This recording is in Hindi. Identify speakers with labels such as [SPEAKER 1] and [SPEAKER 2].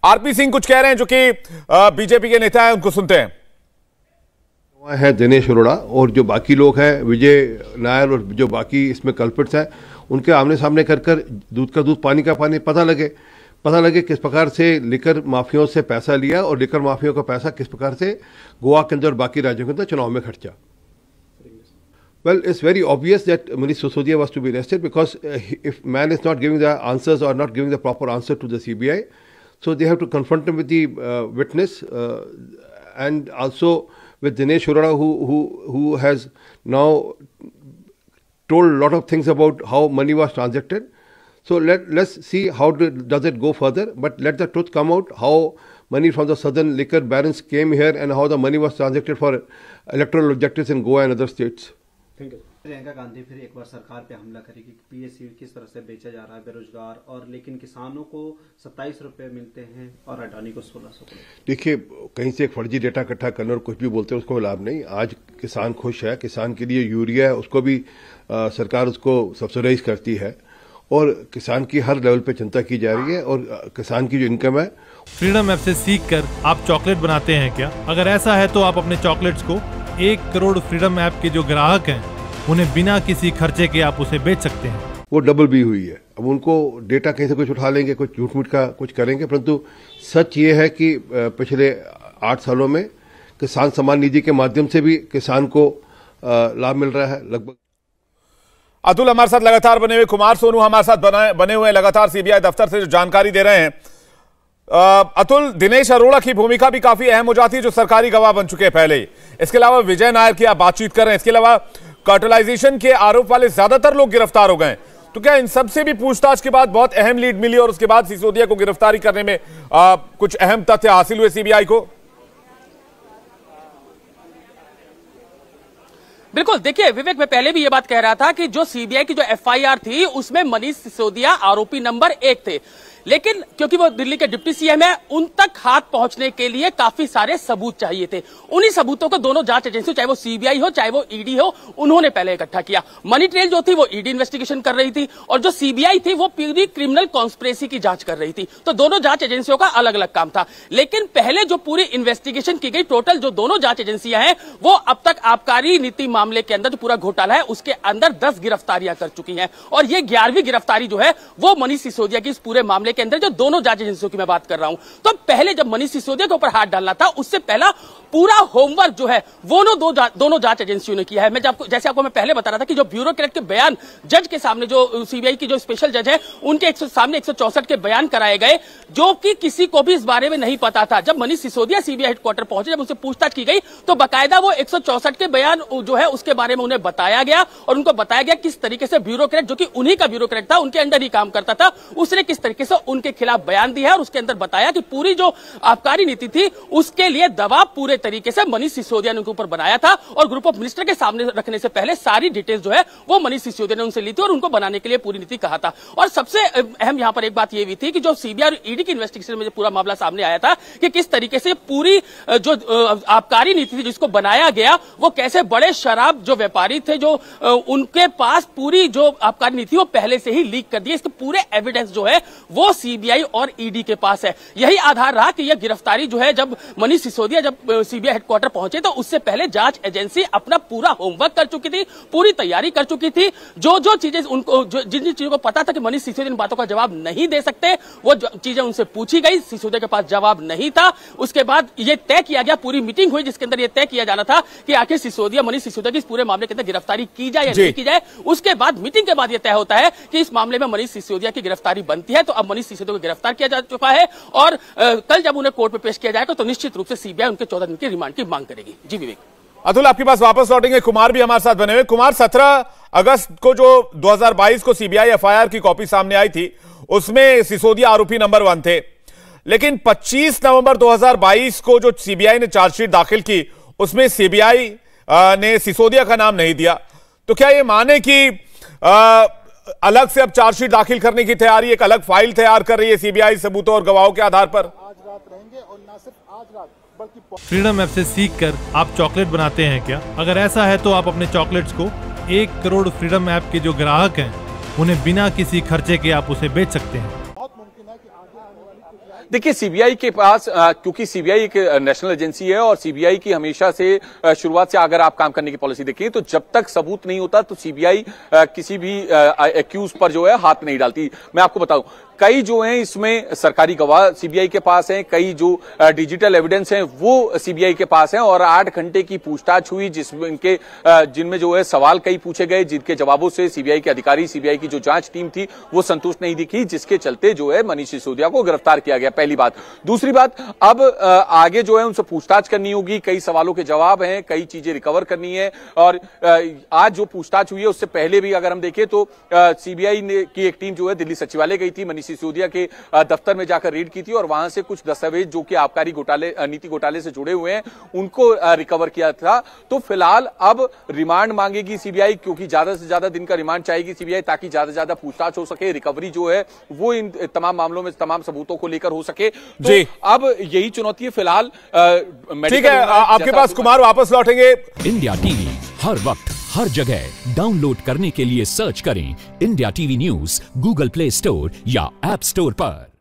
[SPEAKER 1] आरपी सिंह कुछ कह रहे हैं, जो कि बीजेपी के नेता हैं, उनको सुनते हैं।
[SPEAKER 2] है दिनेश अरोड़ा और जो बाकी लोग हैं, विजय नायर और जो बाकी इसमें कल्पिट्स हैं, उनके आमने सामने कर दूध का दूध पानी का पानी पता लगे किस प्रकार से लिकर माफियों से पैसा लिया और लिकर माफियों का पैसा किस प्रकार से गोवा के अंदर और बाकी राज्यों के अंदर चुनाव में खर्चा। Well, it's very obvious that Manish Sisodia was to be arrested because if man is not giving the answers or not giving the proper answer to the CBI, so they have to confront him with the witness and also with Dinesh Arora, who has now told a lot of things about how money was transacted. So let's see how does it go further, but let the truth come out, how money from the southern liquor barons came here and how the money was transacted for electoral objectives in Goa and other states.
[SPEAKER 3] Priyanka Gandhi फिर एक बार सरकार पे हमला करेगी कि पीएसयू किस तरह से बेचा जा रहा है बेरोजगार, और लेकिन किसानों को 27 रुपए मिलते हैं और अडानी को 1600। देखिए,
[SPEAKER 2] कहीं से एक फर्जी डेटा इकट्ठा करना और कुछ भी बोलते हैं उसको लाभ नहीं। आज किसान खुश है, किसान के लिए यूरिया है उसको भी सरकार उसको सब्सिडाइज करती है और किसान की हर लेवल पे चिंता की जा रही है और किसान की जो इनकम है।
[SPEAKER 4] फ्रीडम ऐप से सीख कर आप चॉकलेट बनाते हैं क्या? अगर ऐसा है तो आप अपने चॉकलेट्स को 1 करोड़ फ्रीडम ऐप के जो ग्राहक हैं उन्हें बिना किसी खर्चे के आप उसे बेच सकते हैं।
[SPEAKER 2] वो डबल भी हुई है। अब उनको डेटा कहीं से कुछ उठा लेंगे, कुछ झूठ मूठ का कुछ करेंगे, परंतु सच ये है कि पिछले 8 सालों में किसान सम्मान निधि के माध्यम से भी किसान को लाभ मिल रहा है लगभग।
[SPEAKER 1] अतुल हमारे साथ लगातार बने हुए, कुमार सोनू हमारे साथ बने हुए लगातार सीबीआई दफ्तर से जो जानकारी दे रहे हैं। अतुल, दिनेश अरोड़ा की भूमिका भी काफी अहम हो जाती है, जो सरकारी गवाह बन चुके हैं पहले ही। इसके अलावा विजय नायर की आप बातचीत कर रहे हैं, इसके अलावा कार्टेलाइजेशन के आरोप वाले ज्यादातर लोग गिरफ्तार हो गए। तो क्या इन सबसे भी पूछताछ के बाद बहुत अहम लीड मिली और उसके बाद सिसोदिया को गिरफ्तारी करने में कुछ अहम तथ्य हासिल हुए सीबीआई को?
[SPEAKER 5] बिल्कुल, देखिए विवेक, मैं पहले भी ये बात कह रहा था कि जो सीबीआई की जो एफआईआर थी उसमें मनीष सिसोदिया आरोपी नंबर 1 थे, लेकिन क्योंकि वो दिल्ली के डिप्टी सीएम है, उन तक हाथ पहुंचने के लिए काफी सारे सबूत चाहिए थे। उन्हीं सबूतों को दोनों जांच एजेंसी, चाहे वो सीबीआई हो चाहे वो ईडी हो, उन्होंने पहले इकट्ठा किया। मनी ट्रेल जो थी वो ईडी इन्वेस्टिगेशन कर रही थी और जो सीबीआई थी वो पूरी क्रिमिनल कॉन्स्पिरेसी की जांच कर रही थी। तो दोनों जांच एजेंसियों का अलग अलग काम था, लेकिन पहले जो पूरी इन्वेस्टिगेशन की गई, टोटल जो दोनों जांच एजेंसियां हैं वो अब तक आबकारी नीति मामले के अंदर जो पूरा घोटाला है उसके अंदर 10 गिरफ्तारियां कर चुकी हैं और ये 11वीं गिरफ्तारी जो है वो मनीष सिसोदिया की इस पूरे मामले के अंदर, जो दोनों जांच एजेंसियों की मैं बात कर रहा हूं। तो पहले जब मनीष सिसोदिया के ऊपर हाथ डालना था उससे पहला पूरा होमवर्क जो है वो दोनों जांच एजेंसियों ने किया है। मैं जैसे आपको मैं पहले बता रहा था कि जो ब्यूरोक्रेट के बयान जज के सामने, जो सीबीआई की जो स्पेशल जज है उनके सामने 164 के बयान कराए गए, जो कि किसी को भी इस बारे में नहीं पता था। जब मनीष सिसोदिया सीबीआई हेडक्वार्टर पहुंचे, जब उनसे पूछताछ की गई तो बाकायदा वो 164 के बयान जो है उसके बारे में उन्हें बताया गया और उनको बताया गया किस तरीके से ब्यूरोक्रेट, जो कि उन्हीं का ब्यूरोक्रेट था, उनके अंडर ही काम करता था, उसने किस तरीके से उनके खिलाफ बयान दिया और उसके अंदर बताया कि पूरी जो आबकारी नीति थी उसके लिए दबाव पूरे तरीके से मनीष सिसोदिया ने उनके ऊपर बनाया था और ग्रुप ऑफ मिनिस्टर के सामने रखने से पहले सारी डिटेल्स जो है वो मनीष सिसोदिया ने उनसे ली थी और उनको बनाने के लिए पूरी नीति कहा था। और सबसे अहम यहां पर एक बात यह भी थी कि जो सीबीआई और ईडी की इन्वेस्टिगेशन में पूरा मामला सामने आया था कि किस तरीके से पूरी जो आबकारी नीति थी जिसको बनाया गया, वो कैसे बड़े शराब जो व्यापारी थे जो उनके पास पूरी जो आबकारी नीति वो पहले से ही लीक कर दी। इसके पूरे एविडेंस जो है वो सीबीआई और ईडी के पास है। यही आधार रहा कि यह गिरफ्तारी जो है, जब मनीष सिसोदिया जब सीबीआई हेडक्वार्टर पहुंचे तो उससे पहले जांच एजेंसी अपना पूरा होमवर्क कर चुकी थी, पूरी तैयारी कर चुकी थी। जो चीजें उनको, जिन चीजों को पता था कि मनीष सिसोदिया इन बातों का जवाब नहीं दे सकते, वो चीजें उनसे पूछी गई। सिसोदिया के पास जवाब नहीं था। उसके बाद यह तय किया गया, पूरी मीटिंग हुई जिसके अंदर यह तय किया जाना था कि आखिर मनीष सिसोदिया की इस पूरे मामले के अंदर गिरफ्तारी की जाए या नहीं की जाए। उसके बाद मीटिंग के बाद यह तय होता है कि इस मामले में मनीष सिसोदिया की गिरफ्तारी बनती है। तो अब मनीष सिसोदिया को गिरफ्तार किया जा चुका है और कल जब उन्हें कोर्ट में पेश किया जाएगा तो निश्चित रूप से सीबीआई उनके 14 दिन की रिमांड की मांग करेगी। जी विवेक।
[SPEAKER 1] अतुल, आपके पास वापस लौटेंगे। कुमार भी हमारे साथ बने हुए। कुमार, 17 अगस्त को जो 2022 को सीबीआई एफआईआर की कॉपी सामने आई थी उसमें सिसोदिया आरोपी नंबर 1 थे, लेकिन 25 नवंबर 2022 को जो सीबीआई ने चार्जशीट दाखिल की उसमें सीबीआई ने सिसोदिया का नाम नहीं दिया। तो क्या ये माने कि अलग से अब चार्जशीट दाखिल करने की तैयारी, एक अलग फाइल तैयार कर रही है सीबीआई सबूतों और गवाहों के आधार पर?
[SPEAKER 6] आज रात रहेंगे और ना सिर्फ आज रात बल्कि
[SPEAKER 4] फ्रीडम ऐप से सीख कर आप चॉकलेट बनाते हैं क्या? अगर ऐसा है तो आप अपने चॉकलेट्स को 1 करोड़ फ्रीडम ऐप के जो ग्राहक हैं उन्हें बिना किसी खर्चे के आप उसे बेच सकते हैं।
[SPEAKER 6] बहुत मुमकिन है कि आगे आने वाली
[SPEAKER 7] देखिए सीबीआई के पास क्योंकि सीबीआई एक नेशनल एजेंसी है और सीबीआई की हमेशा से शुरुआत से अगर आप काम करने की पॉलिसी देखें तो जब तक सबूत नहीं होता तो सीबीआई किसी भी एक्यूज पर जो है हाथ नहीं डालती। मैं आपको बताऊं कई जो हैं इसमें सरकारी गवाह सीबीआई के पास हैं, कई जो डिजिटल एविडेंस हैं वो सीबीआई के पास हैं और 8 घंटे की पूछताछ हुई जिनमें जो है सवाल कई पूछे गए जिनके जवाबों से सीबीआई के अधिकारी, सीबीआई की जो जांच टीम थी वो संतुष्ट नहीं दिखी, जिसके चलते जो है मनीष सिसोदिया को गिरफ्तार किया गया। पहली बात। दूसरी बात, अब आगे जो है उनसे पूछताछ करनी होगी, कई सवालों के जवाब हैं, कई चीजें रिकवर करनी है और आज जो पूछताछ हुई है उससे पहले भी अगर हम देखें तो सीबीआई की एक टीम जो है दिल्ली सचिवालय गई थी, सिसोदिया के दफ्तर में जाकर रेड की थी और वहां से कुछ दस्तावेज जो कि आबकारी घोटाले नीति घोटाले से जुड़े हुए हैं उनको रिकवर किया था। तो फिलहाल अब रिमांड मांगेगी सीबीआई क्योंकि ज्यादा से ज्यादा दिन का रिमांड चाहेगी सीबीआई ताकि ज्यादा से ज्यादा पूछताछ हो सके, रिकवरी जो है वो इन तमाम मामलों में तमाम सबूतों को लेकर हो सके। तो अब यही चुनौती है फिलहाल।
[SPEAKER 1] ठीक है, आपके पास कुमार वापस लौटेंगे।
[SPEAKER 8] इंडिया टीवी हर वक्त हर जगह डाउनलोड करने के लिए सर्च करें India TV news Google play store या ऐप स्टोर पर।